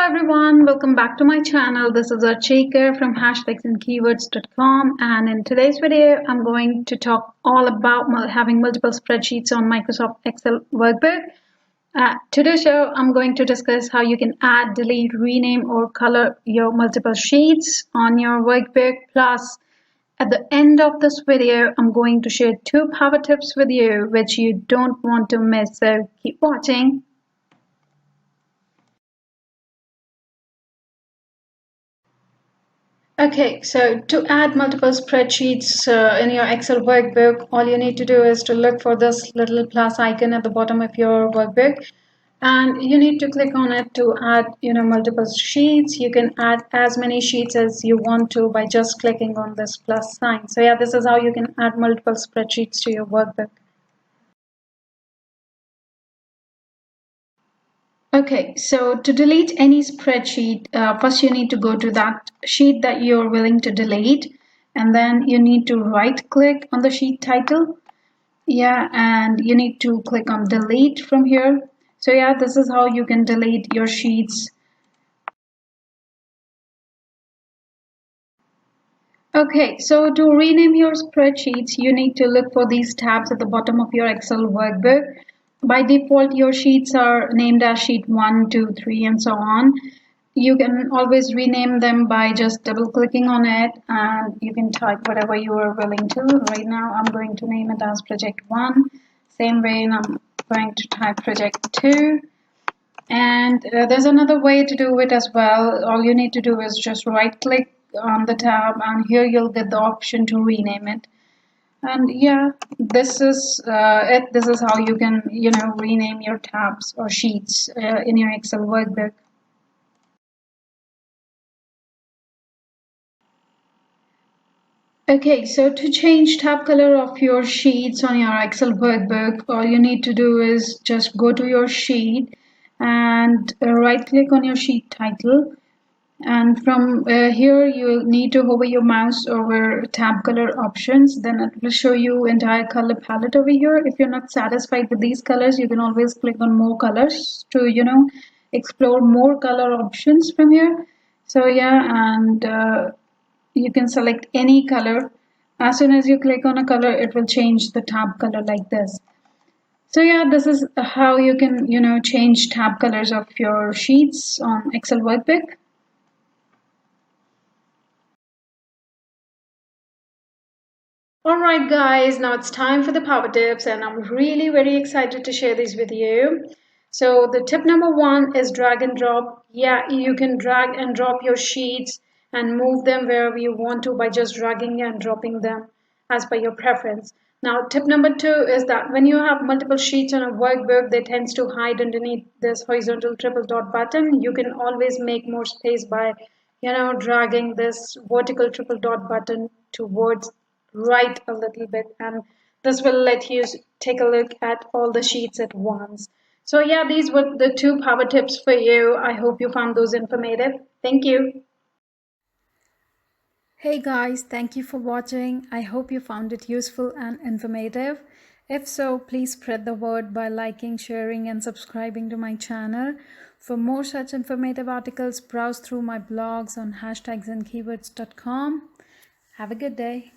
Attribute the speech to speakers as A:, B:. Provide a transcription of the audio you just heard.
A: everyone, welcome back to my channel. This is Archika from hashtagsandkeywords.com, and in today's video I'm going to talk all about having multiple spreadsheets on Microsoft Excel Workbook. Today's show I'm going to discuss how you can add, delete, rename or color your multiple sheets on your workbook. Plus, at the end of this video I'm going to share 2 power tips with you which you don't want to miss, so keep watching. Okay, so to add multiple spreadsheets in your Excel workbook, all you need to do is to look for this little plus icon at the bottom of your workbook, and you need to click on it to add, multiple sheets. You can add as many sheets as you want to by just clicking on this plus sign. So yeah, this is how you can add multiple spreadsheets to your workbook. Okay, so to delete any spreadsheet, first you need to go to that sheet that you're willing to delete, and then you need to right click on the sheet title. Yeah, and you need to click on delete from here. So yeah, this is how you can delete your sheets. Okay, so to rename your spreadsheets, you need to look for these tabs at the bottom of your Excel workbook. By default, your sheets are named as sheet 1, 2, 3, and so on. You can always rename them by just double clicking on it, and you can type whatever you are willing to. Right now, I'm going to name it as project 1. Same way, and I'm going to type project 2. And there's another way to do it as well. All you need to do is just right click on the tab, and here you'll get the option to rename it. And yeah, this is it. This is how you can, rename your tabs or sheets in your Excel workbook. Okay, so to change tab color of your sheets on your Excel workbook, all you need to do is just go to your sheet and right click on your sheet title. And from here you need to hover your mouse over tab color options, then it will show you entire color palette over here. If you're not satisfied with these colors, you can always click on more colors to explore more color options from here. So yeah, and you can select any color. As soon as you click on a color, it will change the tab color like this. So yeah, this is how you can change tab colors of your sheets on Excel workbook. Alright guys, now it's time for the power tips, and I'm really very excited to share these with you. So the tip number 1 is drag and drop. Yeah, you can drag and drop your sheets and move them wherever you want to by just dragging and dropping them as per your preference. Now tip number 2 is that when you have multiple sheets on a workbook, they tend to hide underneath this horizontal triple dot button. You can always make more space by dragging this vertical triple dot button towards right a little bit, and this will let you take a look at all the sheets at once. So yeah, these were the 2 power tips for you. I hope you found those informative. Thank you.
B: Hey guys, thank you for watching. I hope you found it useful and informative. If so, please spread the word by liking, sharing and subscribing to my channel. For more such informative articles, browse through my blogs on hashtagsandkeywords.com. Have a good day.